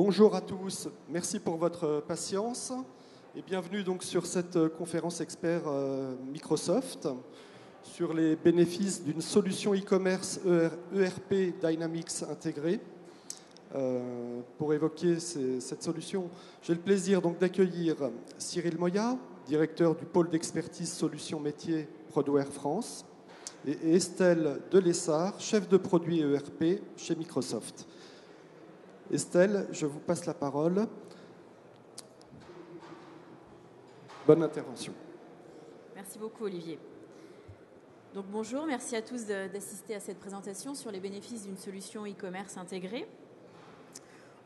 Bonjour à tous, merci pour votre patience et bienvenue donc sur cette conférence expert Microsoft sur les bénéfices d'une solution e-commerce ERP Dynamics intégrée. Pour évoquer cette solution, j'ai le plaisir donc d'accueillir Cyril Moya, directeur du pôle d'expertise solutions métiers Prodware France, et Estelle Delessard, chef de produit ERP chez Microsoft. Estelle, je vous passe la parole. Bonne intervention. Merci beaucoup, Olivier. Donc, bonjour, merci à tous d'assister à cette présentation sur les bénéfices d'une solution e-commerce intégrée.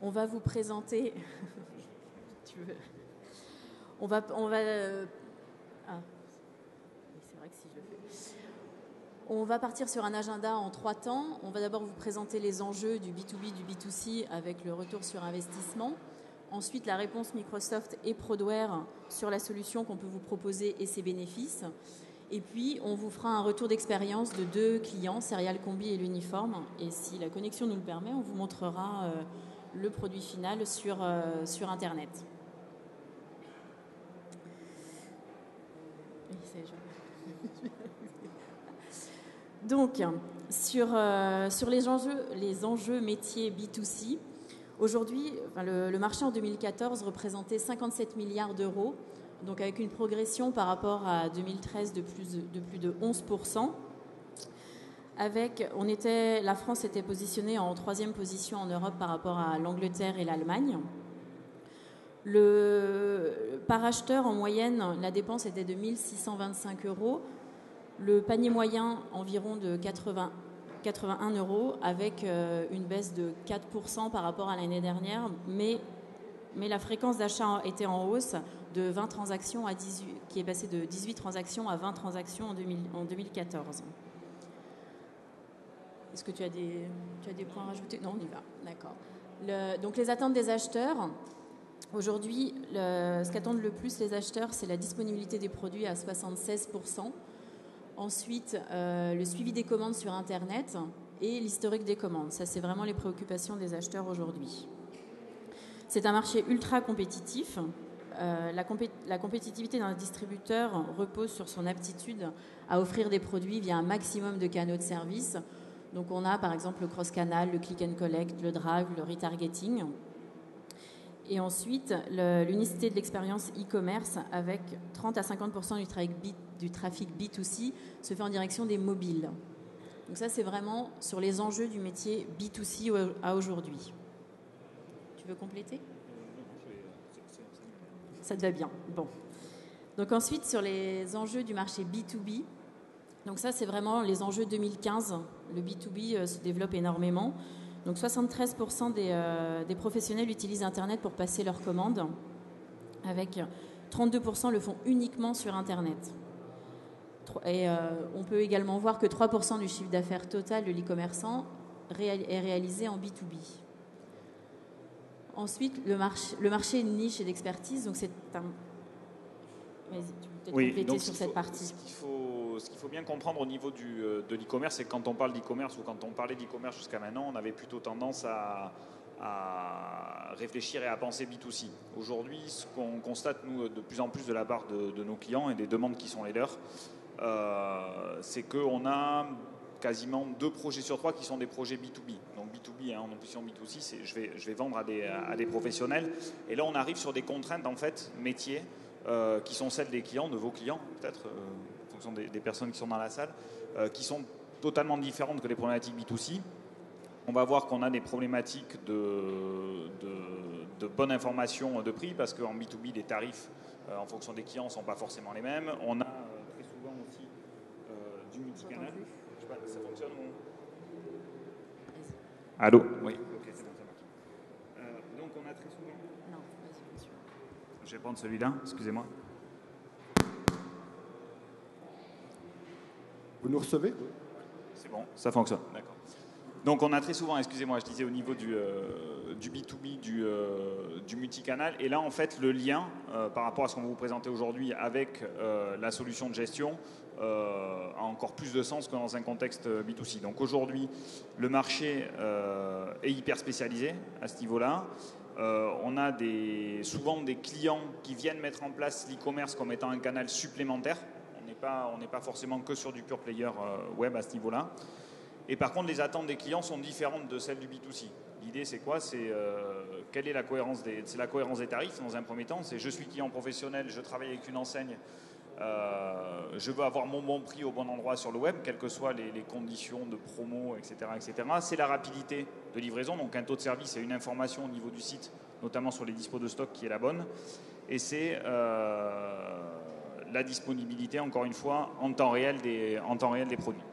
On va vous présenter... C'est vrai que si je le fais... On va partir sur un agenda en 3 temps. On va d'abord vous présenter les enjeux du B2B, du B2C avec le retour sur investissement. Ensuite, la réponse Microsoft et Prodware sur la solution qu'on peut vous proposer et ses bénéfices. Et puis, on vous fera un retour d'expérience de 2 clients, Serial Combi et l'Uniforme. Et si la connexion nous le permet, on vous montrera le produit final sur Internet. Donc, sur les enjeux métiers B2C, aujourd'hui, le marché en 2014 représentait 57 milliards d'euros, donc avec une progression par rapport à 2013 de plus de 11%. La France était positionnée en 3e position en Europe par rapport à l'Angleterre et l'Allemagne. Par acheteur, en moyenne, la dépense était de 1 625 euros. Le panier moyen, environ de 81 euros, avec une baisse de 4% par rapport à l'année dernière. Mais la fréquence d'achat était en hausse de 20 transactions à 18, qui est passée de 18 transactions à 20 transactions en 2014. Est-ce que tu as des points à rajouter? Non, on y va. D'accord. Donc, les attentes des acheteurs. Aujourd'hui, ce qu'attendent le plus les acheteurs, c'est la disponibilité des produits à 76%. Ensuite, le suivi des commandes sur Internet et l'historique des commandes. Ça, c'est vraiment les préoccupations des acheteurs aujourd'hui. C'est un marché ultra compétitif. La compétitivité d'un distributeur repose sur son aptitude à offrir des produits via un maximum de canaux de service. Donc, on a par exemple le cross-canal, le click and collect, le drive, le retargeting. Et ensuite, l'unicité de l'expérience e-commerce avec 30 à 50% du trafic B2C se fait en direction des mobiles. Donc ça, c'est vraiment sur les enjeux du métier B2C à aujourd'hui. Tu veux compléter? Ça te va bien. Bon. Donc ensuite, sur les enjeux du marché B2B, donc ça, c'est vraiment les enjeux 2015. Le B2B se développe énormément. Donc 73% des professionnels utilisent Internet pour passer leurs commandes, avec 32% le font uniquement sur Internet. Et on peut également voir que 3% du chiffre d'affaires total de l'e-commerçant est réalisé en B2B. Ensuite, le marché niche et d'expertise, donc c'est un... Vas-y, tu peux peut-être compléter sur cette partie. Ce qu'il faut bien comprendre au niveau de l'e-commerce, c'est que quand on parle d'e-commerce ou quand on parlait d'e-commerce jusqu'à maintenant, on avait plutôt tendance à réfléchir et à penser B2C. Aujourd'hui, ce qu'on constate, nous, de plus en plus de la part de nos clients et des demandes qui sont les leurs, c'est qu'on a quasiment 2 projets sur 3 qui sont des projets B2B. Donc B2B, en opposition B2C, je vais vendre à des professionnels. Et là, on arrive sur des contraintes, en fait, métiers, qui sont celles des clients, de vos clients, peut-être, en fonction des personnes qui sont dans la salle, qui sont totalement différentes que les problématiques B2C. On va voir qu'on a des problématiques de bonne information de prix, parce qu'en B2B, les tarifs, en fonction des clients, ne sont pas forcément les mêmes. On a très souvent aussi du multicanal. Je sais pas, ça fonctionne ou... Allô? Oui, ok, c'est bon, ça marche. Donc, on a très souvent... Non, vas-y, monsieur. Je vais prendre celui-là, excusez-moi. Vous nous recevez? C'est bon, ça fonctionne, d'accord. Donc on a très souvent, excusez-moi, je disais au niveau du B2B, du multicanal, et là en fait le lien par rapport à ce qu'on va vous présenter aujourd'hui avec la solution de gestion a encore plus de sens que dans un contexte B2C. Donc aujourd'hui le marché est hyper spécialisé à ce niveau-là. On a souvent des clients qui viennent mettre en place l'e-commerce comme étant un canal supplémentaire. On n'est pas forcément que sur du pure player web à ce niveau-là. Et par contre, les attentes des clients sont différentes de celles du B2C. L'idée, c'est quoi? Quelle est la cohérence c'est la cohérence des tarifs dans un premier temps. C'est je suis client professionnel, je travaille avec une enseigne, je veux avoir mon bon prix au bon endroit sur le web, quelles que soient les conditions de promo, etc. etc. C'est la rapidité de livraison, donc un taux de service et une information au niveau du site, notamment sur les dispos de stock qui est la bonne. Et c'est la disponibilité, encore une fois, en temps réel des produits.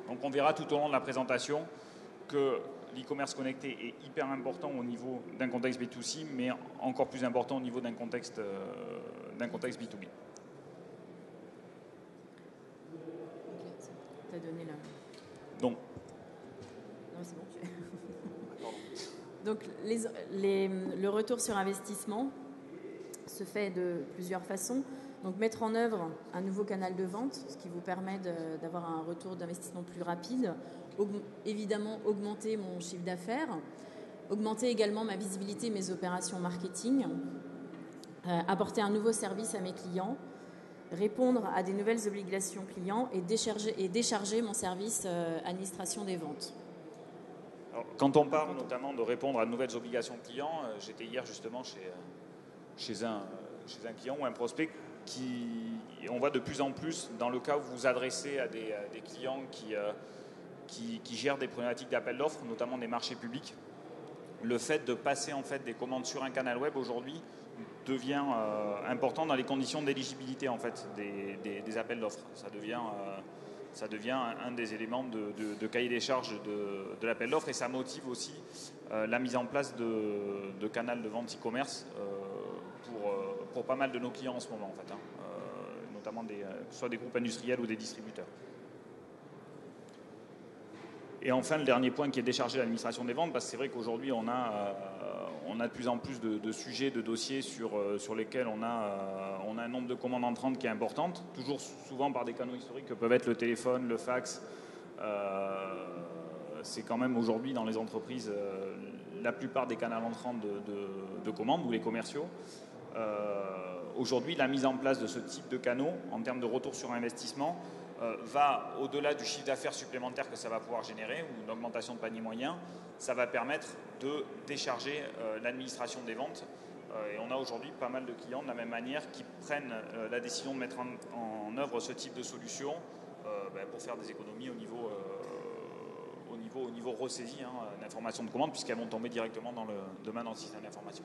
Donc on verra tout au long de la présentation que l'e-commerce connecté est hyper important au niveau d'un contexte B2C, mais encore plus important au niveau d'un contexte B2B. T'as donné là. Donc, non, c'est bon. Donc le retour sur investissement se fait de plusieurs façons. Donc mettre en œuvre un nouveau canal de vente, ce qui vous permet d'avoir un retour d'investissement plus rapide. Évidemment, augmenter mon chiffre d'affaires, augmenter également ma visibilité, mes opérations marketing, apporter un nouveau service à mes clients, répondre à des nouvelles obligations clients et décharger mon service administration des ventes. Alors, quand on parle notamment de répondre à de nouvelles obligations clients, j'étais hier justement chez un client ou un prospect on voit de plus en plus, dans le cas où vous vous adressez à des clients qui gèrent des problématiques d'appel d'offres, notamment des marchés publics, le fait de passer en fait des commandes sur un canal web aujourd'hui devient important dans les conditions d'éligibilité en fait des appels d'offres. Ça devient un des éléments de cahier des charges de l'appel d'offres et ça motive aussi la mise en place de canaux de vente e-commerce pour pas mal de nos clients en ce moment, en fait, notamment soit des groupes industriels ou des distributeurs. Et enfin, le dernier point qui est décharger l'administration des ventes, parce que c'est vrai qu'aujourd'hui, on a de plus en plus de sujets, de dossiers sur lesquels on a un nombre de commandes entrantes qui est importante, toujours souvent par des canaux historiques que peuvent être le téléphone, le fax. C'est quand même aujourd'hui dans les entreprises la plupart des canaux entrants de commandes ou les commerciaux. Aujourd'hui, la mise en place de ce type de canaux en termes de retour sur investissement va au-delà du chiffre d'affaires supplémentaire que ça va pouvoir générer ou une augmentation de panier moyen, ça va permettre de décharger l'administration des ventes. Et on a aujourd'hui pas mal de clients de la même manière qui prennent la décision de mettre en œuvre ce type de solution pour faire des économies au niveau ressaisie d'informations de commande puisqu'elles vont tomber directement demain dans le système d'information.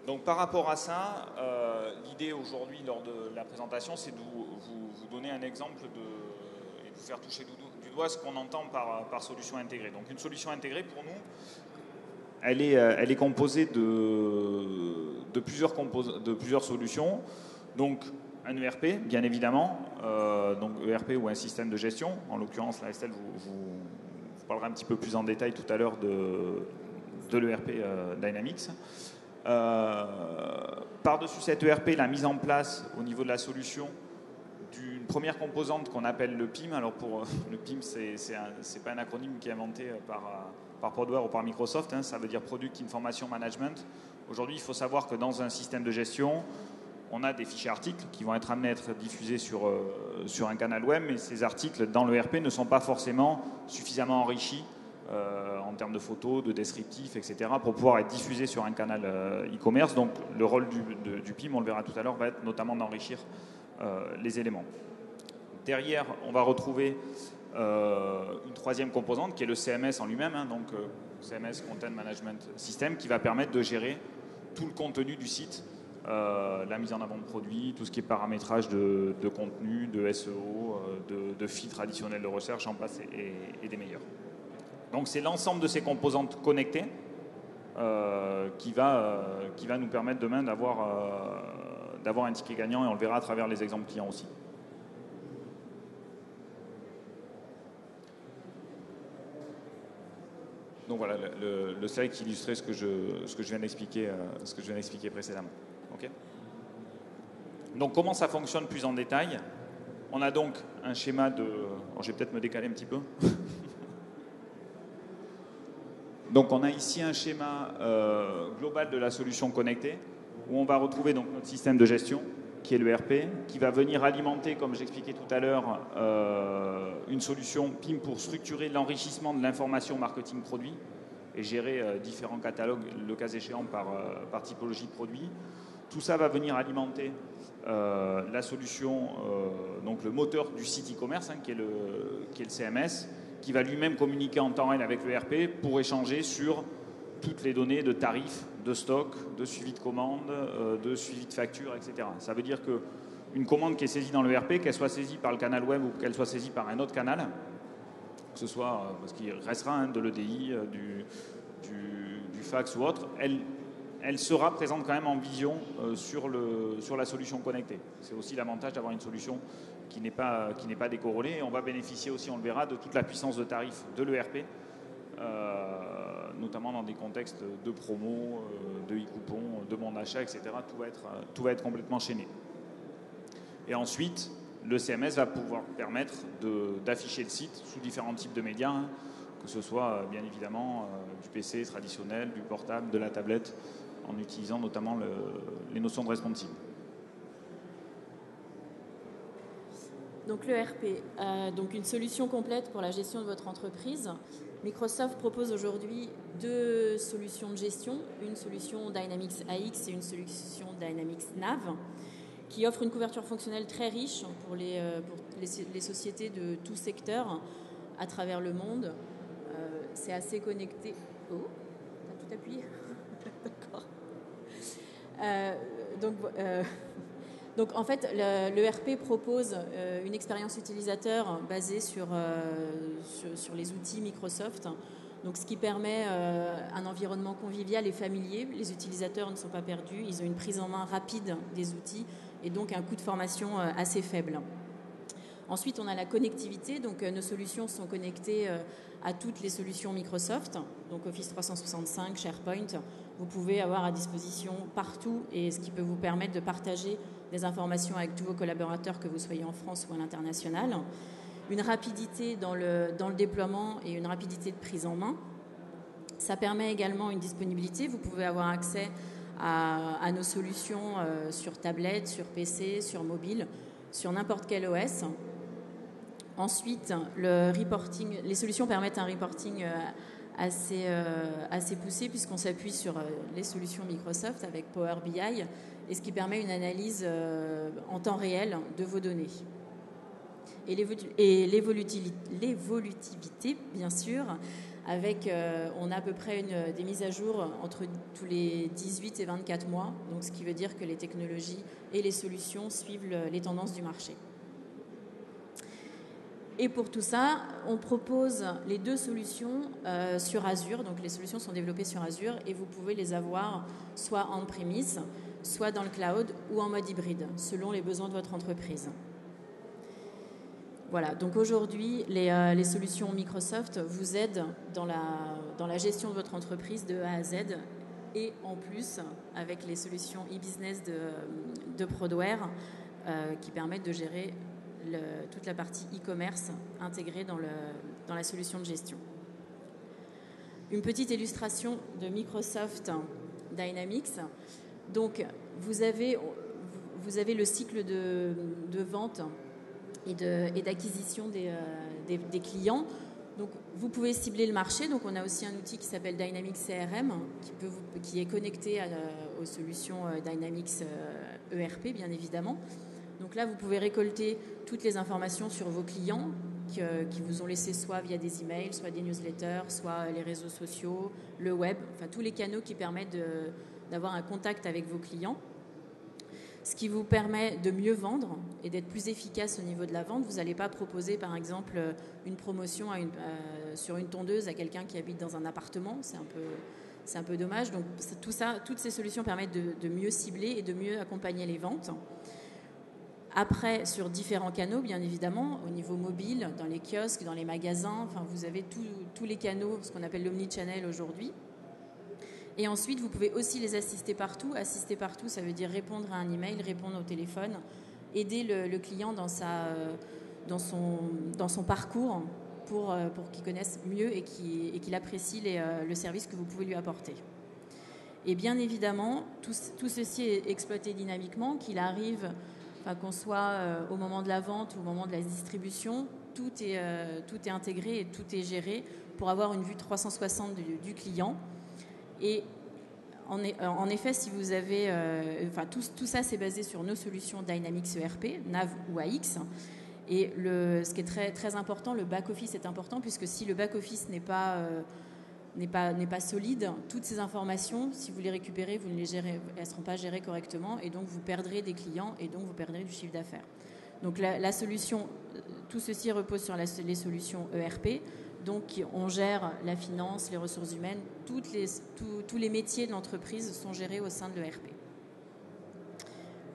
Donc par rapport à ça, l'idée aujourd'hui lors de la présentation, c'est de vous donner un exemple et de vous faire toucher du doigt ce qu'on entend par solution intégrée. Donc une solution intégrée pour nous, elle est composée de plusieurs solutions. Donc un ERP, bien évidemment, donc ERP ou un système de gestion. En l'occurrence, là, Estelle vous parlera un petit peu plus en détail tout à l'heure de l'ERP Dynamics. Par-dessus cet ERP, la mise en place au niveau de la solution d'une première composante qu'on appelle le PIM. Alors pour le PIM, c'est pas un acronyme qui est inventé par Prodware ou par Microsoft, ça veut dire Product Information Management. Aujourd'hui, il faut savoir que dans un système de gestion, on a des fichiers articles qui vont être amenés à être diffusés sur un canal web, mais ces articles dans l'ERP ne sont pas forcément suffisamment enrichis en termes de photos, de descriptifs, etc., pour pouvoir être diffusés sur un canal e-commerce. Donc le rôle du PIM, on le verra tout à l'heure, va être notamment d'enrichir les éléments. Derrière, on va retrouver une troisième composante qui est le CMS en lui-même, donc CMS Content Management System, qui va permettre de gérer tout le contenu du site, la mise en avant de produits, tout ce qui est paramétrage de contenu, de SEO, de filtres additionnels de recherche, en passe et des meilleurs. Donc c'est l'ensemble de ces composantes connectées qui va nous permettre demain d'avoir un ticket gagnant et on le verra à travers les exemples clients aussi. Donc voilà le slide qui illustrait ce que je viens d'expliquer précédemment. Okay. Donc comment ça fonctionne plus en détail? On a donc un schéma de... Alors, je vais peut-être me décaler un petit peu. Donc on a ici un schéma global de la solution connectée où on va retrouver donc notre système de gestion qui est l'ERP, qui va venir alimenter, comme j'expliquais tout à l'heure, une solution PIM pour structurer l'enrichissement de l'information marketing produit et gérer différents catalogues, le cas échéant par typologie de produit. Tout ça va venir alimenter la solution, donc le moteur du site e-commerce, qui est le CMS, qui va lui-même communiquer en temps réel avec l'ERP pour échanger sur toutes les données de tarifs, de stock, de suivi de commande, de suivi de facture, etc. Ça veut dire qu'une commande qui est saisie dans l'ERP, qu'elle soit saisie par le canal web ou qu'elle soit saisie par un autre canal, que ce soit, parce qu'il restera de l'EDI, du fax ou autre, elle sera présente quand même en vision sur la solution connectée. C'est aussi l'avantage d'avoir une solution qui n'est pas décorrélée. Et on va bénéficier aussi, on le verra, de toute la puissance de tarif de l'ERP, notamment dans des contextes de promo, de e-coupons, de bon d'achat, etc. Tout va être complètement chaîné. Et ensuite, le CMS va pouvoir permettre d'afficher le site sous différents types de médias, que ce soit bien évidemment du PC traditionnel, du portable, de la tablette, en utilisant notamment les notions de responsive. Donc l'ERP, donc une solution complète pour la gestion de votre entreprise. Microsoft propose aujourd'hui 2 solutions de gestion, une solution Dynamics AX et une solution Dynamics Nav, qui offrent une couverture fonctionnelle très riche pour les sociétés de tout secteur à travers le monde. C'est assez connecté. Oh, t'as tout appuyé. D'accord. Donc en fait, l'ERP propose une expérience utilisateur basée sur les outils Microsoft, donc ce qui permet un environnement convivial et familier. Les utilisateurs ne sont pas perdus, ils ont une prise en main rapide des outils et donc un coût de formation assez faible. Ensuite, on a la connectivité, donc nos solutions sont connectées à toutes les solutions Microsoft, donc Office 365, SharePoint. Vous pouvez avoir à disposition partout, et ce qui peut vous permettre de partager des informations avec tous vos collaborateurs, que vous soyez en France ou à l'international. Une rapidité dans le déploiement et une rapidité de prise en main. Ça permet également une disponibilité. Vous pouvez avoir accès à nos solutions sur tablette, sur PC, sur mobile, sur n'importe quel OS. Ensuite, le reporting, les solutions permettent un reporting assez poussé, puisqu'on s'appuie sur les solutions Microsoft avec Power BI, et ce qui permet une analyse en temps réel de vos données. Et l'évolutivité, bien sûr, avec, on a à peu près des mises à jour entre tous les 18 et 24 mois, donc ce qui veut dire que les technologies et les solutions suivent les tendances du marché. Et pour tout ça, on propose les 2 solutions sur Azure. Donc les solutions sont développées sur Azure et vous pouvez les avoir soit on-premise, soit dans le cloud ou en mode hybride, selon les besoins de votre entreprise. Voilà, donc aujourd'hui, les solutions Microsoft vous aident dans la gestion de votre entreprise de A à Z, et en plus avec les solutions e-business de Prodware qui permettent de gérer toute la partie e-commerce intégrée dans la solution de gestion. Une petite illustration de Microsoft Dynamics. Donc, vous avez le cycle de vente et d'acquisition des clients. Donc, vous pouvez cibler le marché. Donc, on a aussi un outil qui s'appelle Dynamics CRM qui est connecté aux solutions Dynamics ERP, bien évidemment. Donc là, vous pouvez récolter toutes les informations sur vos clients qui vous ont laissé soit via des emails, soit des newsletters, soit les réseaux sociaux, le web, enfin tous les canaux qui permettent d'avoir un contact avec vos clients. Ce qui vous permet de mieux vendre et d'être plus efficace au niveau de la vente. Vous n'allez pas proposer, par exemple, une promotion sur une tondeuse à quelqu'un qui habite dans un appartement. C'est un peu dommage. Donc toutes ces solutions permettent de mieux cibler et de mieux accompagner les ventes. Après, sur différents canaux, bien évidemment, au niveau mobile, dans les kiosques, dans les magasins, enfin, vous avez tous les canaux, ce qu'on appelle l'omnichannel aujourd'hui. Et ensuite, vous pouvez aussi les assister partout. Assister partout, ça veut dire répondre à un email, répondre au téléphone, aider le client dans son parcours pour qu'il connaisse mieux et qu'il apprécie le service que vous pouvez lui apporter. Et bien évidemment, tout ceci est exploité dynamiquement, qu'il arrive, qu'on soit au moment de la vente ou au moment de la distribution, tout est intégré et tout est géré pour avoir une vue 360 du client. Et en effet, si vous avez, tout ça, c'est basé sur nos solutions Dynamics ERP, NAV ou AX. Et ce qui est très, très important, le back-office est important, puisque si le back-office n'est pas solide, toutes ces informations, si vous les récupérez, elles ne seront pas gérées correctement, et donc vous perdrez des clients, et donc vous perdrez du chiffre d'affaires. Donc la solution, tout ceci repose sur les solutions ERP. Donc, on gère la finance, les ressources humaines, tous les métiers de l'entreprise sont gérés au sein de l'ERP.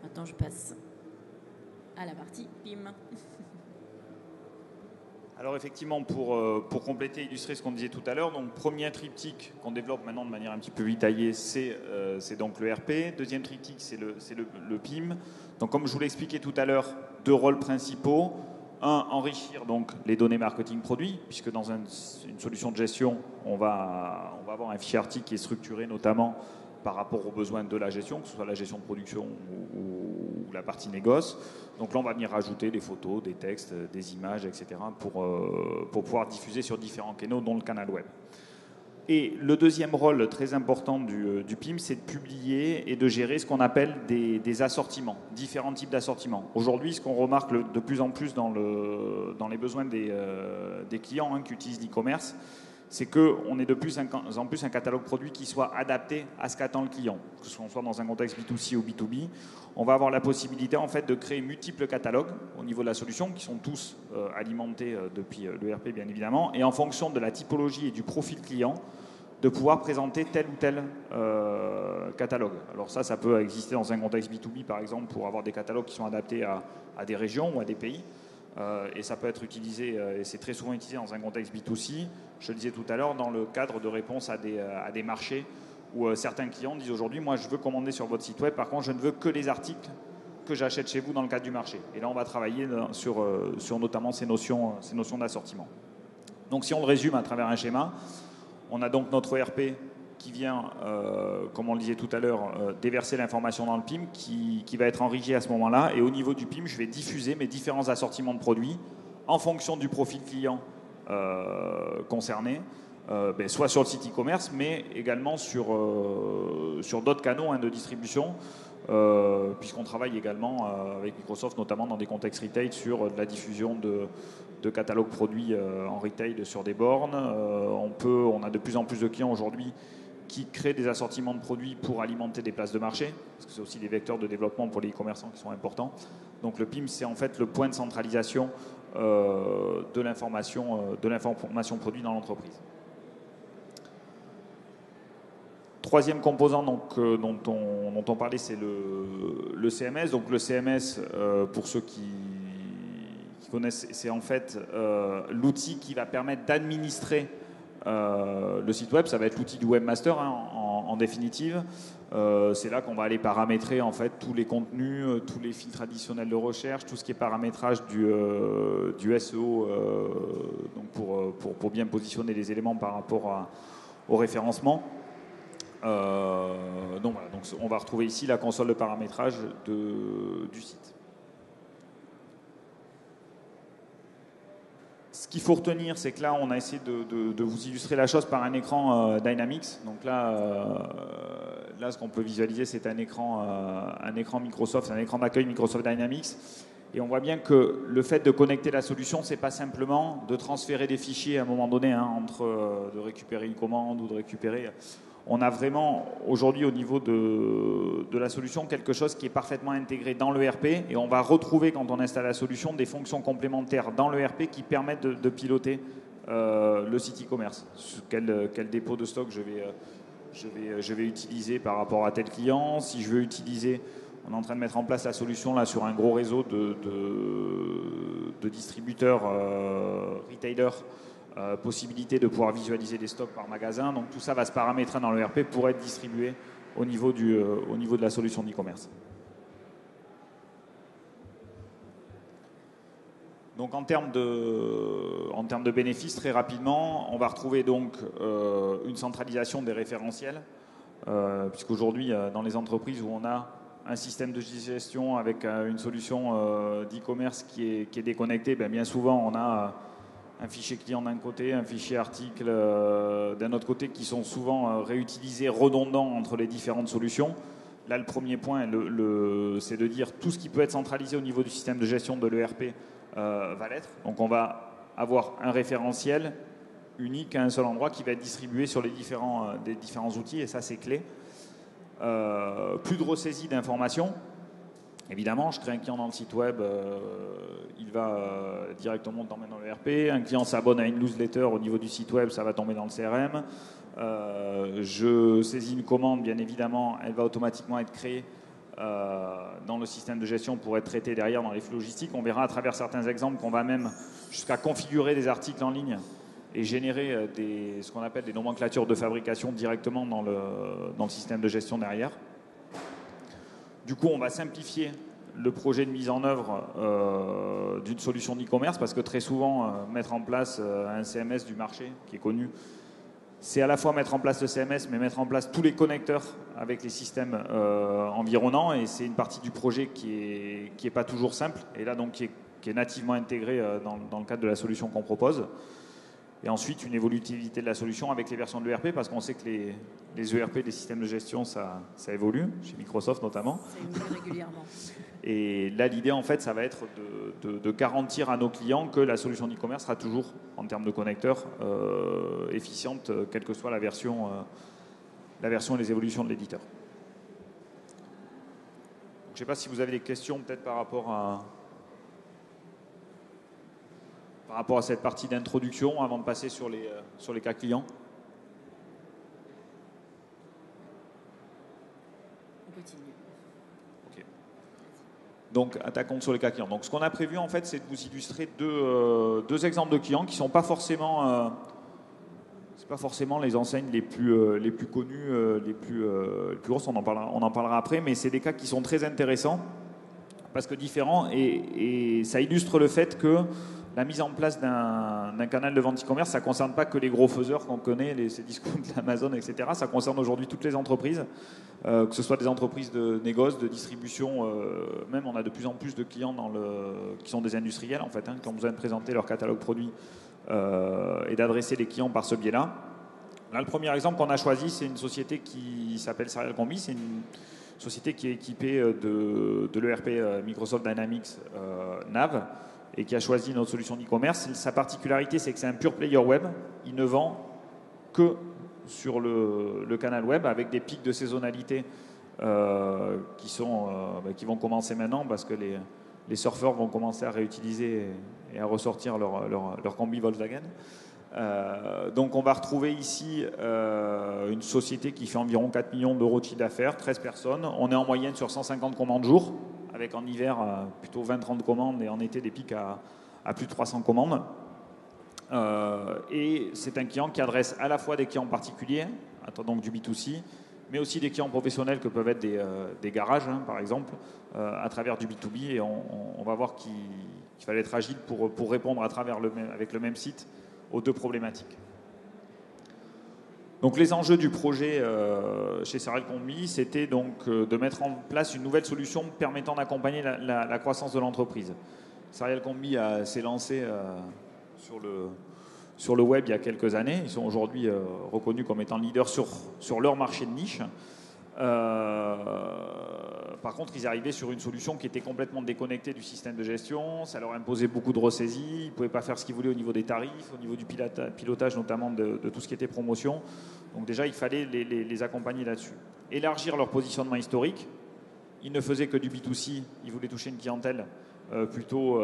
Maintenant, je passe à la partie PIM. Alors effectivement, pour compléter, illustrer ce qu'on disait tout à l'heure, donc premier triptyque qu'on développe maintenant de manière un petit peu détaillée, c'est donc l'ERP. Deuxième triptyque, c'est le PIM. Donc comme je vous l'ai expliqué tout à l'heure, 2 rôles principaux. Un, enrichir donc les données marketing produits, puisque dans une solution de gestion, on va avoir un fichier article qui est structuré notamment par rapport aux besoins de la gestion, que ce soit la gestion de production ou la partie négoce. Donc là, on va venir rajouter des photos, des textes, des images, etc. pour pouvoir diffuser sur différents canaux, dont le canal web. Et le deuxième rôle très important du PIM, c'est de publier et de gérer ce qu'on appelle des assortiments, différents types d'assortiments. Aujourd'hui, ce qu'on remarque de plus en plus dans les besoins des clients qui utilisent l'e-commerce, c'est qu'on est de plus en plus un catalogue produit qui soit adapté à ce qu'attend le client. Que ce soit dans un contexte B2C ou B2B, on va avoir la possibilité en fait de créer multiples catalogues au niveau de la solution, qui sont tous alimentés depuis l'ERP bien évidemment, et en fonction de la typologie et du profil client, de pouvoir présenter tel ou tel catalogue. Alors ça peut exister dans un contexte B2B par exemple, pour avoir des catalogues qui sont adaptés à des régions ou à des pays. Et ça peut être utilisé, et c'est très souvent utilisé dans un contexte B2C, je le disais tout à l'heure, dans le cadre de réponse à des marchés où certains clients disent aujourd'hui, moi je veux commander sur votre site web, par contre je ne veux que les articles que j'achète chez vous dans le cadre du marché. Et là on va travailler sur notamment ces notions d'assortiment. Donc si on le résume à travers un schéma, on a donc notre ERP qui vient, comme on le disait tout à l'heure, déverser l'information dans le PIM qui va être enrichi à ce moment-là. Et au niveau du PIM, je vais diffuser mes différents assortiments de produits en fonction du profil client concerné, soit sur le site e-commerce, mais également sur d'autres canaux de distribution, puisqu'on travaille également avec Microsoft, notamment dans des contextes retail, sur de la diffusion de catalogues produits en retail sur des bornes. On a de plus en plus de clients aujourd'hui qui créent des assortiments de produits pour alimenter des places de marché, parce que c'est aussi des vecteurs de développement pour les e-commerçants qui sont importants. Donc le PIM, c'est en fait le point de centralisation de l'information produit dans l'entreprise. Troisième composant dont on parlait, c'est le CMS. Donc le CMS, pour ceux qui connaissent, c'est en fait l'outil qui va permettre d'administrer le site web. Ça va être l'outil du webmaster en définitive. C'est là qu'on va aller paramétrer en fait tous les contenus, tous les filtres additionnels de recherche, tout ce qui est paramétrage du SEO, donc pour bien positionner les éléments par rapport au référencement. Donc on va retrouver ici la console de paramétrage du site. Ce qu'il faut retenir, c'est que là, on a essayé de vous illustrer la chose par un écran Dynamics. Donc là, ce qu'on peut visualiser, c'est un écran Microsoft, un écran d'accueil Microsoft Dynamics. Et on voit bien que le fait de connecter la solution, c'est pas simplement de transférer des fichiers à un moment donné, de récupérer une commande ou de récupérer. On a vraiment aujourd'hui au niveau de la solution quelque chose qui est parfaitement intégré dans l'ERP, et on va retrouver quand on installe la solution des fonctions complémentaires dans l'ERP qui permettent de piloter le site e-commerce. Quel dépôt de stock je vais utiliser par rapport à tel client. Si je veux utiliser, on est en train de mettre en place la solution là sur un gros réseau de distributeurs, retailers, possibilité de pouvoir visualiser des stocks par magasin. Donc tout ça va se paramétrer dans l'ERP pour être distribué au niveau de la solution d'e-commerce. Donc en termes de bénéfices, très rapidement, on va retrouver donc une centralisation des référentiels, puisqu'aujourd'hui, dans les entreprises où on a un système de gestion avec une solution d'e-commerce qui est déconnectée, bien souvent on a un fichier client d'un côté, un fichier article d'un autre côté, qui sont souvent réutilisés, redondants entre les différentes solutions. Là, le premier point, c'est de dire tout ce qui peut être centralisé au niveau du système de gestion de l'ERP va l'être. Donc on va avoir un référentiel unique à un seul endroit qui va être distribué sur les différents outils, et ça c'est clé. Plus de ressaisie d'informations. Évidemment, je crée un client dans le site web, il va directement tomber dans l'ERP. Un client s'abonne à une newsletter au niveau du site web, ça va tomber dans le CRM. Je saisis une commande, bien évidemment, elle va automatiquement être créée dans le système de gestion pour être traitée derrière dans les flux logistiques. On verra à travers certains exemples qu'on va même jusqu'à configurer des articles en ligne et générer ce qu'on appelle des nomenclatures de fabrication directement dans le système de gestion derrière. Du coup, on va simplifier le projet de mise en œuvre d'une solution d'e-commerce, parce que très souvent, mettre en place un CMS du marché qui est connu, c'est à la fois mettre en place le CMS, mais mettre en place tous les connecteurs avec les systèmes environnants, et c'est une partie du projet qui est pas toujours simple, et là donc qui est nativement intégrée dans le cadre de la solution qu'on propose. Et ensuite, une évolutivité de la solution avec les versions de l'ERP, parce qu'on sait que les ERP, les systèmes de gestion, ça évolue, chez Microsoft notamment. Ça évolue régulièrement. Et là, l'idée, en fait, ça va être de garantir à nos clients que la solution d'e-commerce sera toujours, en termes de connecteurs, efficiente, quelle que soit la version et les évolutions de l'éditeur. Je ne sais pas si vous avez des questions, peut-être par rapport à cette partie d'introduction, avant de passer sur les cas clients. On continue. Ok. Donc, attaquons sur les cas clients. Donc, ce qu'on a prévu, en fait, c'est de vous illustrer deux exemples de clients qui ne sont pas forcément... c'est pas forcément les enseignes les plus connues, les plus grosses, on en parlera après, mais c'est des cas qui sont très intéressants, parce que différents, et ça illustre le fait que la mise en place d'un canal de vente e-commerce, ça ne concerne pas que les gros faiseurs qu'on connaît, les Cdiscount, Amazon, etc. Ça concerne aujourd'hui toutes les entreprises, que ce soit des entreprises de négoce, de distribution. Même on a de plus en plus de clients qui sont des industriels, en fait, qui ont besoin de présenter leur catalogue produit et d'adresser les clients par ce biais-là. Là, le premier exemple qu'on a choisi, c'est une société qui s'appelle Serial Combi. C'est une société qui est équipée de l'ERP Microsoft Dynamics Nav, et qui a choisi notre solution d'e-commerce. Sa particularité, c'est que c'est un pure player web. Il ne vend que sur le canal web, avec des pics de saisonnalité qui vont commencer maintenant, parce que les surfeurs vont commencer à réutiliser et à ressortir leur combi Volkswagen. Donc on va retrouver ici une société qui fait environ 4 millions d'euros de chiffre d'affaires, 13 personnes. On est en moyenne sur 150 commandes jour, avec en hiver plutôt 20-30 commandes et en été des pics à plus de 300 commandes. Et c'est un client qui adresse à la fois des clients particuliers, donc du B2C, mais aussi des clients professionnels que peuvent être des garages, par exemple, à travers du B2B. Et on va voir qu'il fallait être agile pour répondre avec le même site aux deux problématiques. Donc les enjeux du projet chez Serial Combi, c'était donc de mettre en place une nouvelle solution permettant d'accompagner la croissance de l'entreprise. Serial Combi s'est lancé sur le web il y a quelques années. Ils sont aujourd'hui reconnus comme étant leaders sur leur marché de niche. Par contre, ils arrivaient sur une solution qui était complètement déconnectée du système de gestion. Ça leur imposait beaucoup de ressaisie. Ils ne pouvaient pas faire ce qu'ils voulaient au niveau des tarifs, au niveau du pilotage notamment de tout ce qui était promotion. Donc déjà, il fallait les accompagner là-dessus. Élargir leur positionnement historique. Ils ne faisaient que du B2C. Ils voulaient toucher une clientèle plutôt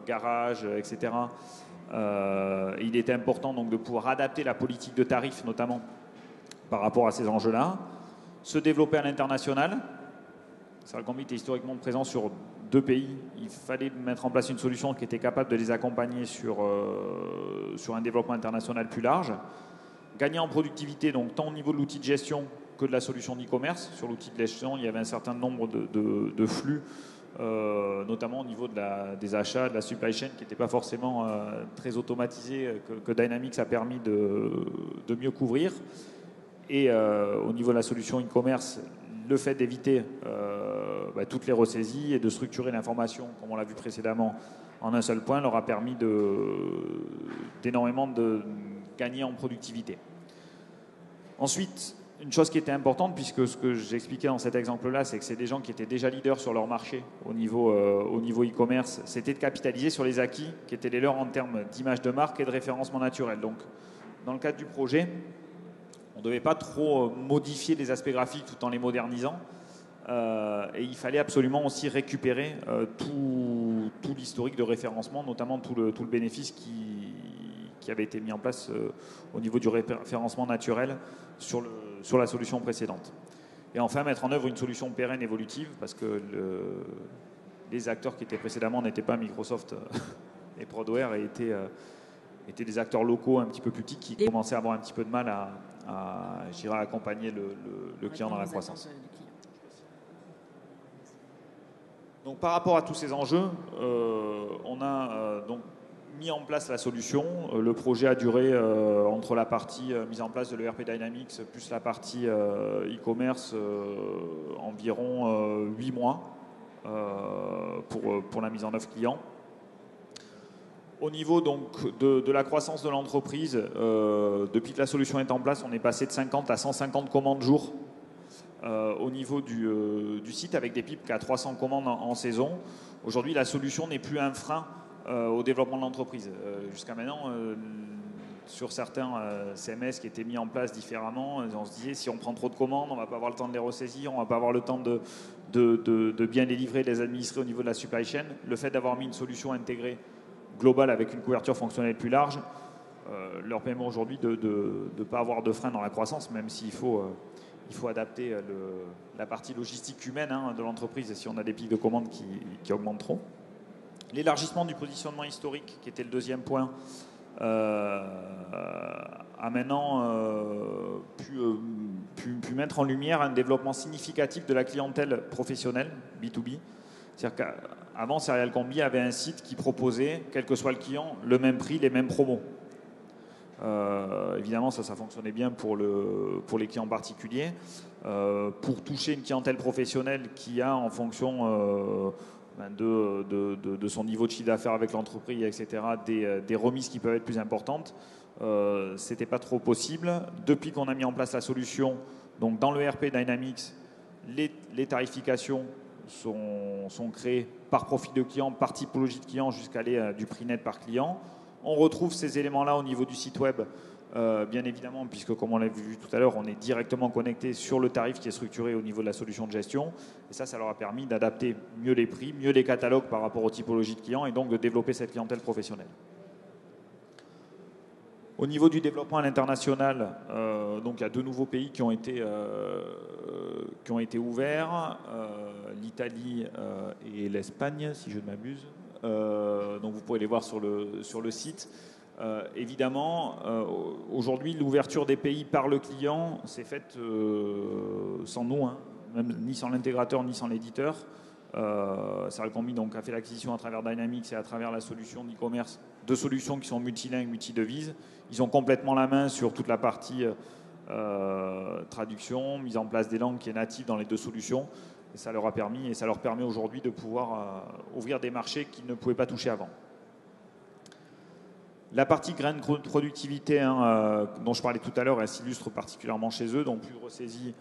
garage, etc. Il était important donc de pouvoir adapter la politique de tarifs notamment par rapport à ces enjeux-là. Se développer à l'international. Serial Combi était historiquement présent sur 2 pays. Il fallait mettre en place une solution qui était capable de les accompagner sur un développement international plus large. Gagner en productivité, donc tant au niveau de l'outil de gestion que de la solution d'e-commerce. Sur l'outil de gestion, il y avait un certain nombre de flux, notamment au niveau des achats, de la supply chain qui n'était pas forcément très automatisée, que Dynamics a permis de mieux couvrir. Et au niveau de la solution e-commerce, le fait d'éviter toutes les ressaisies et de structurer l'information, comme on l'a vu précédemment, en un seul point, leur a permis d'énormément de gagner en productivité. Ensuite, une chose qui était importante, puisque ce que j'expliquais dans cet exemple-là, c'est que c'est des gens qui étaient déjà leaders sur leur marché au niveau e-commerce, c'était de capitaliser sur les acquis qui étaient les leurs en termes d'image de marque et de référencement naturel. Donc, dans le cadre du projet, on ne devait pas trop modifier les aspects graphiques tout en les modernisant. Et il fallait absolument aussi récupérer tout l'historique de référencement, notamment tout le bénéfice qui avait été mis en place au niveau du référencement naturel sur la solution précédente. Et enfin, mettre en œuvre une solution pérenne évolutive, parce que les acteurs qui étaient précédemment n'étaient pas Microsoft et Prodware, et étaient des acteurs locaux un petit peu plus petits qui commençaient à avoir un petit peu de mal à accompagner le client dans la croissance. Donc, par rapport à tous ces enjeux, on a donc mis en place la solution. Le projet a duré entre la partie mise en place de l'ERP Dynamics plus la partie e-commerce environ 8 mois pour la mise en œuvre client. Au niveau donc de la croissance de l'entreprise, depuis que la solution est en place, on est passé de 50 à 150 commandes jour au niveau du site, avec des pics à 300 commandes en saison. Aujourd'hui, la solution n'est plus un frein au développement de l'entreprise. Jusqu'à maintenant, sur certains CMS qui étaient mis en place différemment, on se disait si on prend trop de commandes, on ne va pas avoir le temps de les ressaisir, on ne va pas avoir le temps de bien les livrer, de les administrer au niveau de la supply chain. Le fait d'avoir mis une solution intégrée globale avec une couverture fonctionnelle plus large leur permet aujourd'hui de ne pas avoir de frein dans la croissance, même s'il faut adapter la partie logistique humaine de l'entreprise si on a des pics de commandes qui augmentent trop. L'élargissement du positionnement historique, qui était le deuxième point, a maintenant pu mettre en lumière un développement significatif de la clientèle professionnelle, B2B. C'est-à-dire qu'avant, Serial Combi avait un site qui proposait, quel que soit le client, le même prix, les mêmes promos. Évidemment, ça fonctionnait bien pour les clients particuliers. Pour toucher une clientèle professionnelle qui a, en fonction de son niveau de chiffre d'affaires avec l'entreprise, etc., des remises qui peuvent être plus importantes, c'était pas trop possible. Depuis qu'on a mis en place la solution, donc dans le RP Dynamics, les tarifications sont créées par profil de client, par typologie de client, jusqu'à aller du prix net par client. On retrouve ces éléments-là au niveau du site web, bien évidemment, puisque comme on l'a vu tout à l'heure, on est directement connecté sur le tarif qui est structuré au niveau de la solution de gestion. Et ça leur a permis d'adapter mieux les prix, mieux les catalogues par rapport aux typologies de clients et donc de développer cette clientèle professionnelle. Au niveau du développement à l'international, donc il y a 2 nouveaux pays qui ont été ouverts, l'Italie et l'Espagne, si je ne m'abuse. Donc vous pouvez les voir sur le site. Évidemment, aujourd'hui, l'ouverture des pays par le client s'est faite sans nous, même ni sans l'intégrateur ni sans l'éditeur. Serial Combi donc a fait l'acquisition à travers Dynamics et à travers la solution d'e-commerce, 2 solutions qui sont multilingues, multidevises. Ils ont complètement la main sur toute la partie traduction, mise en place des langues qui est native dans les 2 solutions. Et ça leur a permis et ça leur permet aujourd'hui de pouvoir ouvrir des marchés qu'ils ne pouvaient pas toucher avant. La partie graine de productivité dont je parlais tout à l'heure, elle s'illustre particulièrement chez eux, donc plus de ressaisie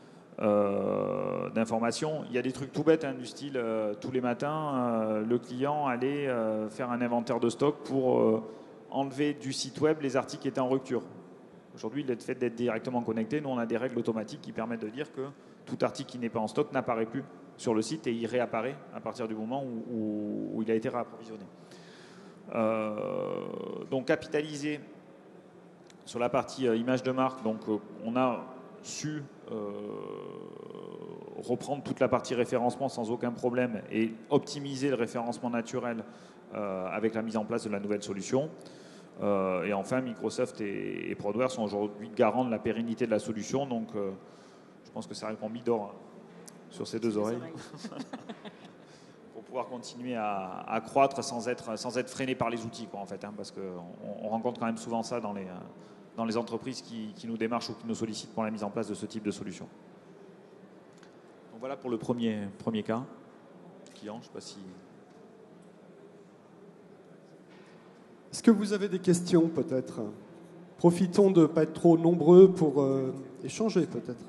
d'informations. Il y a des trucs tout bêtes du style tous les matins, le client allait faire un inventaire de stock pour enlever du site web les articles qui étaient en rupture. Aujourd'hui, le fait d'être directement connecté, nous on a des règles automatiques qui permettent de dire que tout article qui n'est pas en stock n'apparaît plus sur le site et il réapparaît à partir du moment où il a été réapprovisionné. Donc capitaliser sur la partie image de marque, donc on a su reprendre toute la partie référencement sans aucun problème et optimiser le référencement naturel avec la mise en place de la nouvelle solution. Et enfin, Microsoft et Prodware sont aujourd'hui garants de la pérennité de la solution. Donc, je pense que Serial Combi dort sur ses 2 oreilles pour pouvoir continuer à croître sans être freiné par les outils, quoi, en fait, hein, parce qu'on rencontre quand même souvent ça dans les entreprises qui nous démarchent ou qui nous sollicitent pour la mise en place de ce type de solution. Donc voilà pour le premier cas. Client, je ne sais pas si... Est-ce que vous avez des questions peut-être? Profitons de ne pas être trop nombreux pour échanger peut-être.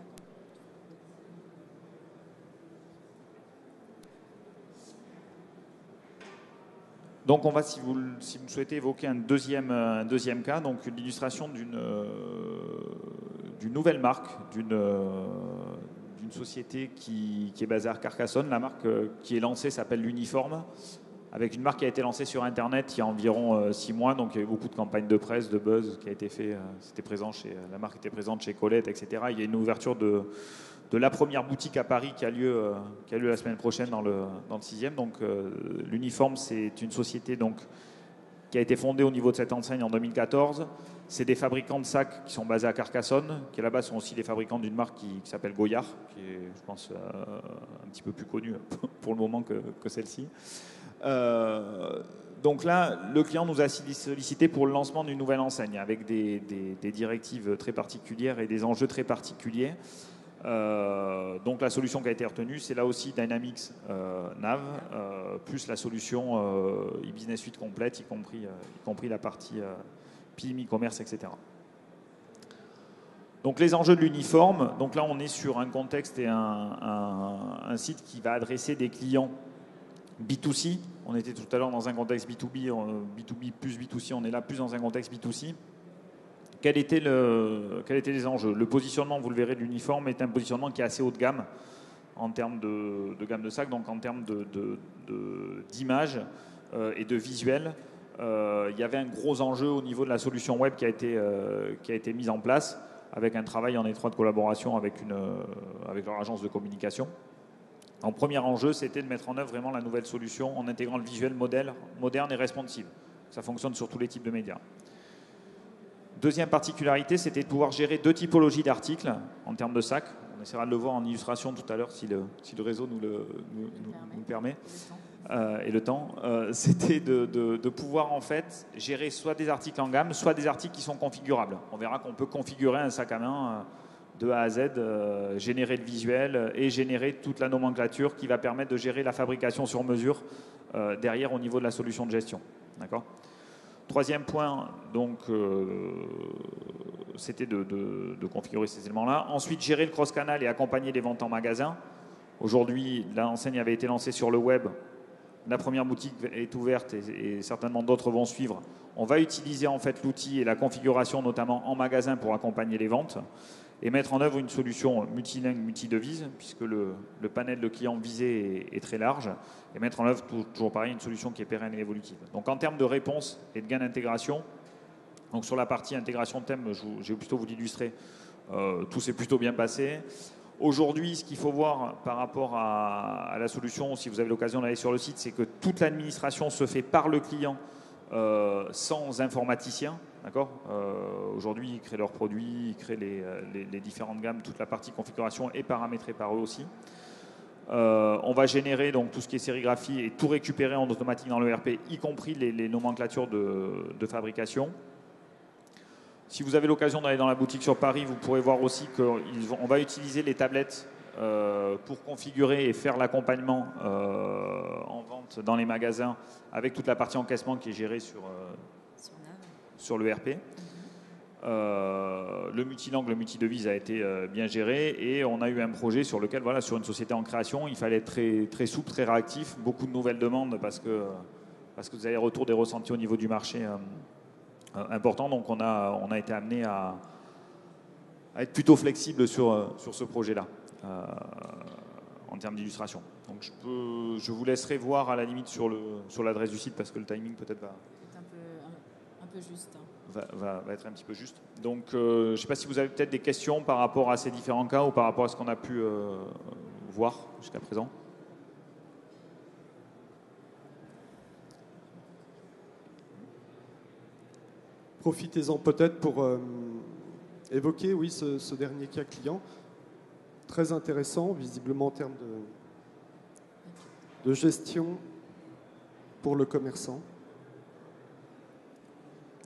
Donc on va, si vous souhaitez évoquer un deuxième cas, donc l'illustration d'une nouvelle marque, d'une société qui est basée à Carcassonne. La marque qui est lancée s'appelle l'Uniforme, avec une marque qui a été lancée sur Internet il y a environ 6 mois. Donc il y a eu beaucoup de campagnes de presse, de buzz qui a été fait. La marque était présente chez Colette, etc. Il y a une ouverture de la première boutique à Paris qui a lieu la semaine prochaine dans le 6e. Donc l'Uniforme, c'est une société donc, qui a été fondée au niveau de cette enseigne en 2014. C'est des fabricants de sacs qui sont basés à Carcassonne, qui là-bas sont aussi des fabricants d'une marque qui s'appelle Goyard, qui est, je pense, un petit peu plus connue pour le moment que celle-ci. Donc là, le client nous a sollicité pour le lancement d'une nouvelle enseigne avec des directives très particulières et des enjeux très particuliers. Donc la solution qui a été retenue, c'est là aussi Dynamics Nav, plus la solution e-business suite complète, y compris la partie PIM, e-commerce, etc. Donc les enjeux de l'Uniforme, donc là on est sur un contexte et un site qui va adresser des clients B2C. On était tout à l'heure dans un contexte B2B, B2B plus B2C, on est là plus dans un contexte B2C. Quels étaient les enjeux? Le positionnement, vous le verrez, de l'Uniforme est un positionnement qui est assez haut de gamme en termes de gamme de sacs, donc en termes d'image et de visuel. Il y avait un gros enjeu au niveau de la solution web qui a été mise en place avec un travail en étroite collaboration avec leur agence de communication. En premier enjeu, c'était de mettre en œuvre vraiment la nouvelle solution en intégrant le visuel moderne et responsive. Ça fonctionne sur tous les types de médias. Deuxième particularité, c'était de pouvoir gérer 2 typologies d'articles en termes de sacs. On essaiera de le voir en illustration tout à l'heure si le réseau nous le permet. Et le temps. C'était de pouvoir en fait gérer soit des articles en gamme, soit des articles qui sont configurables. On verra qu'on peut configurer un sac à main de A à Z, générer le visuel et générer toute la nomenclature qui va permettre de gérer la fabrication sur mesure derrière au niveau de la solution de gestion. D'accord ? Troisième point, donc, c'était de configurer ces éléments-là. Ensuite, gérer le cross-canal et accompagner les ventes en magasin. Aujourd'hui, l'enseigne avait été lancée sur le web. La première boutique est ouverte et certainement d'autres vont suivre. On va utiliser en fait l'outil et la configuration, notamment en magasin, pour accompagner les ventes et mettre en œuvre une solution multilingue, multidevise, puisque le panel de clients visés est très large, et mettre en œuvre, toujours pareil, une solution qui est pérenne et évolutive. Donc en termes de réponse et de gain d'intégration, donc sur la partie intégration de thème, je vais plutôt vous l'illustrer, tout s'est plutôt bien passé. Aujourd'hui, ce qu'il faut voir par rapport à la solution, si vous avez l'occasion d'aller sur le site, c'est que toute l'administration se fait par le client sans informaticien. D'accord. Aujourd'hui, ils créent leurs produits, ils créent les différentes gammes, toute la partie configuration est paramétrée par eux aussi. On va générer donc tout ce qui est sérigraphie et tout récupérer en automatique dans l'ERP, y compris les nomenclatures de fabrication. Si vous avez l'occasion d'aller dans la boutique sur Paris, vous pourrez voir aussi qu'on va utiliser les tablettes pour configurer et faire l'accompagnement en vente dans les magasins avec toute la partie encaissement qui est gérée sur l'ERP. Le multilangue, le multidevise a été bien géré et on a eu un projet sur lequel, voilà, sur une société en création, il fallait être très, très souple, très réactif, beaucoup de nouvelles demandes parce que vous avez retour des ressentis au niveau du marché important. Donc on a été amené à être plutôt flexible sur ce projet-là en termes d'illustration. Donc je vous laisserai voir à la limite sur l'adresse du site parce que le timing peut-être va un peu juste. Va être un petit peu juste. Donc je ne sais pas si vous avez peut-être des questions par rapport à ces différents cas ou par rapport à ce qu'on a pu voir jusqu'à présent. Profitez-en peut-être pour évoquer, oui, ce dernier cas client. Très intéressant, visiblement en termes de gestion pour le commerçant.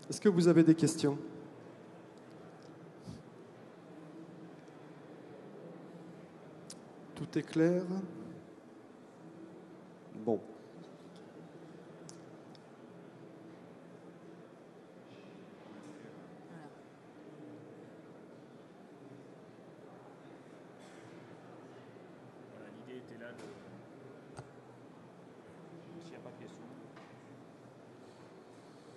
Est-ce que vous avez des questions? Tout est clair? Bon. L'idée était là de... S'il n'y a pas de questions.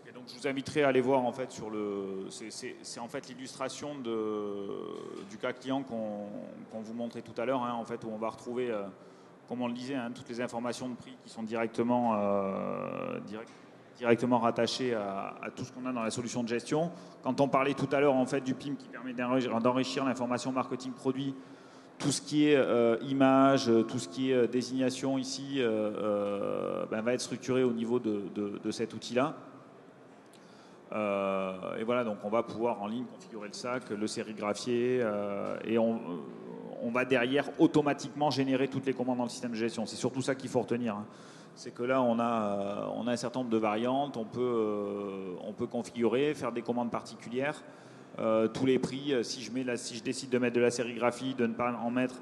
Et donc je vous inviterai à aller voir en fait sur le... C'est en fait l'illustration du cas client qu'on vous montrait tout à l'heure, hein, en fait, où on va retrouver, comme on le disait, hein, toutes les informations de prix qui sont directement rattachées à tout ce qu'on a dans la solution de gestion. Quand on parlait tout à l'heure en fait du PIM qui permet d'enrichir l'information marketing produit, tout ce qui est image, tout ce qui est désignation ici va être structuré au niveau de cet outil-là. Et voilà, donc on va pouvoir en ligne configurer le sac, le sérigraphier et on va derrière automatiquement générer toutes les commandes dans le système de gestion. C'est surtout ça qu'il faut retenir, hein. C'est que là, on a un certain nombre de variantes, on peut configurer, faire des commandes particulières. Tous les prix, si je décide de mettre de la sérigraphie, de ne pas en mettre,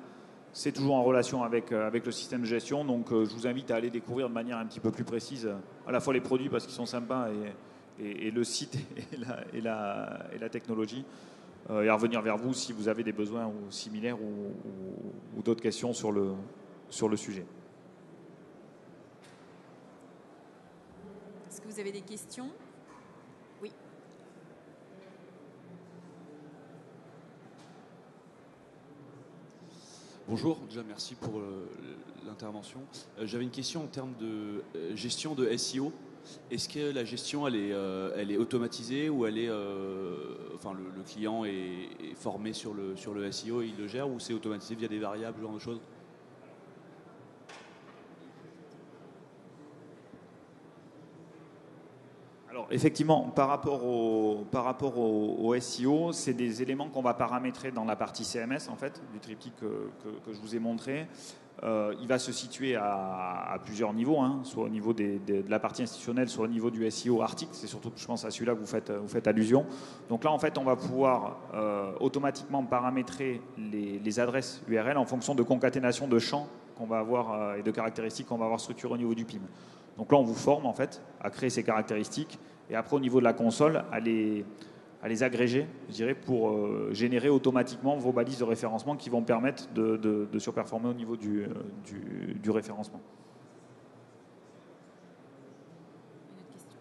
c'est toujours en relation avec le système de gestion. Donc je vous invite à aller découvrir de manière un petit peu plus précise à la fois les produits parce qu'ils sont sympas et le site et la technologie, et à revenir vers vous si vous avez des besoins ou similaires ou d'autres questions sur le sujet. Est-ce que vous avez des questions? Oui. Bonjour, déjà merci pour l'intervention. J'avais une question en termes de gestion de SEO. Est-ce que la gestion elle est automatisée ou elle est, le client est formé sur le SEO et il le gère, ou c'est automatisé via des variables, ce genre de choses? Alors effectivement, par rapport au SEO, c'est des éléments qu'on va paramétrer dans la partie CMS en fait, du triptyque que je vous ai montré. Il va se situer à plusieurs niveaux, hein, soit au niveau de la partie institutionnelle, soit au niveau du SEO article. C'est surtout, je pense, à celui-là que vous faites allusion. Donc là, en fait, on va pouvoir automatiquement paramétrer les adresses URL en fonction de concaténation de champs qu'on va avoir et de caractéristiques qu'on va avoir structurées au niveau du PIM. Donc là, on vous forme en fait à créer ces caractéristiques et après au niveau de la console à les agréger, je dirais, pour générer automatiquement vos balises de référencement qui vont permettre de surperformer au niveau du référencement. Une autre question?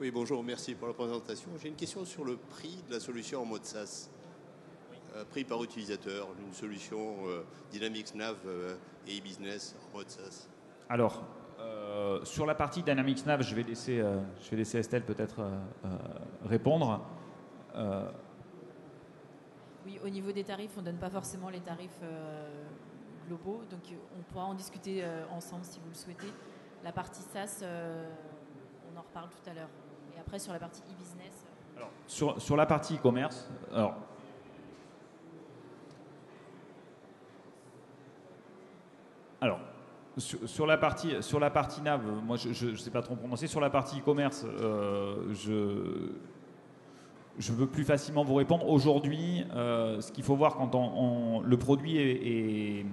Oui, bonjour, merci pour la présentation. J'ai une question sur le prix de la solution en mode SaaS. Prix par utilisateur, une solution Dynamics Nav et e-business en mode SaaS. Alors, sur la partie Dynamics Nav, je vais laisser Estelle peut-être répondre. Oui, au niveau des tarifs, on ne donne pas forcément les tarifs globaux, donc on pourra en discuter ensemble si vous le souhaitez. La partie SaaS, on en reparle tout à l'heure. Et après, sur la partie e-business... Alors, sur la partie e-commerce, alors, sur la partie nav, moi je ne sais pas trop prononcer. Sur la partie e-commerce, je veux plus facilement vous répondre. Aujourd'hui, ce qu'il faut voir quand le produit est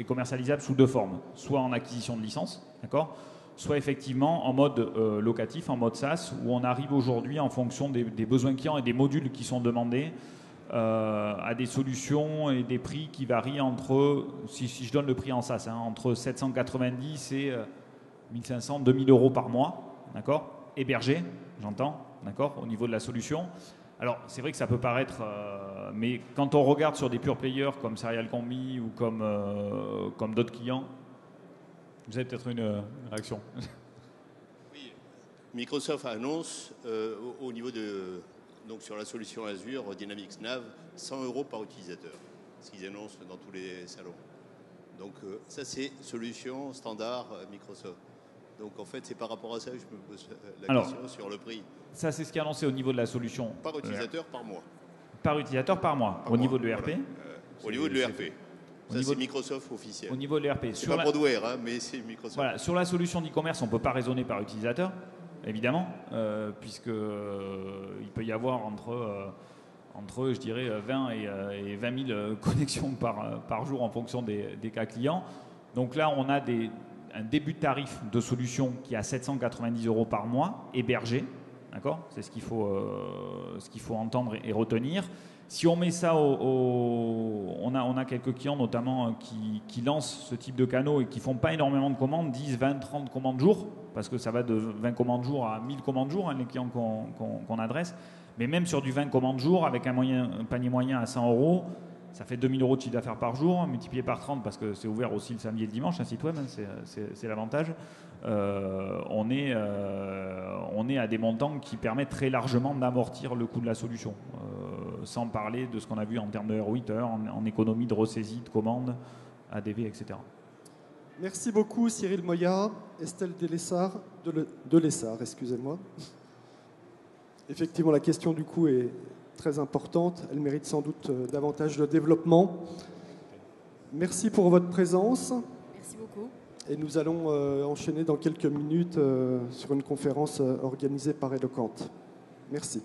commercialisable sous deux formes. Soit en acquisition de licence, d'accord ? Soit effectivement en mode locatif, en mode SaaS, où on arrive aujourd'hui en fonction des besoins clients et des modules qui sont demandés à des solutions et des prix qui varient entre, si je donne le prix en SaaS, hein, entre 790 et 1500, 2000 euros par mois, d'accord ? Hébergé, j'entends, d'accord, au niveau de la solution. Alors, c'est vrai que ça peut paraître, mais quand on regarde sur des pure players comme Serial Combi ou comme d'autres clients, vous avez peut-être une réaction. Oui, Microsoft annonce au niveau donc sur la solution Azure Dynamics Nav, 100 euros par utilisateur, ce qu'ils annoncent dans tous les salons. Donc ça, c'est solution standard Microsoft. Donc en fait, c'est par rapport à ça que je me pose la Alors, question sur le prix. Ça, c'est ce qui est annoncé au niveau de la solution. Par utilisateur, par mois. Par utilisateur par mois, Par au mois, niveau de l'ERP. voilà. Au niveau de l'ERP. Au Ça, niveau c'est de- Microsoft officiel. Au niveau de l'ERP. C'est pas Broadware, hein, mais c'est Microsoft. Voilà, sur la solution d'e-commerce, on ne peut pas raisonner par utilisateur, évidemment, puisque il peut y avoir entre je dirais, 20 et 20 000 connexions par jour en fonction des cas clients. Donc là, on a un début de tarif de solution qui est à 790 € par mois, hébergé. D'accord ? C'est ce qu'il faut entendre et retenir. Si on met ça on a quelques clients notamment qui lancent ce type de canaux et qui font pas énormément de commandes, 10, 20, 30 commandes jour, parce que ça va de 20 commandes jour à 1000 commandes jour, hein, les clients qu'on adresse. Mais même sur du 20 commandes jour, avec un panier moyen à 100 €, ça fait 2000 € de chiffre d'affaires par jour, multiplié par 30 parce que c'est ouvert aussi le samedi et le dimanche, un site web, hein, c'est l'avantage. On est à des montants qui permettent très largement d'amortir le coût de la solution, sans parler de ce qu'on a vu en termes de ROI, en économie de ressaisie, de commandes, ADV, etc. Merci beaucoup Cyril Moya, Estelle Delessard, excusez-moi. Effectivement, la question du coût est très importante. Elle mérite sans doute davantage de développement. Merci pour votre présence. Merci beaucoup. Et nous allons enchaîner dans quelques minutes sur une conférence organisée par Eloquent. Merci.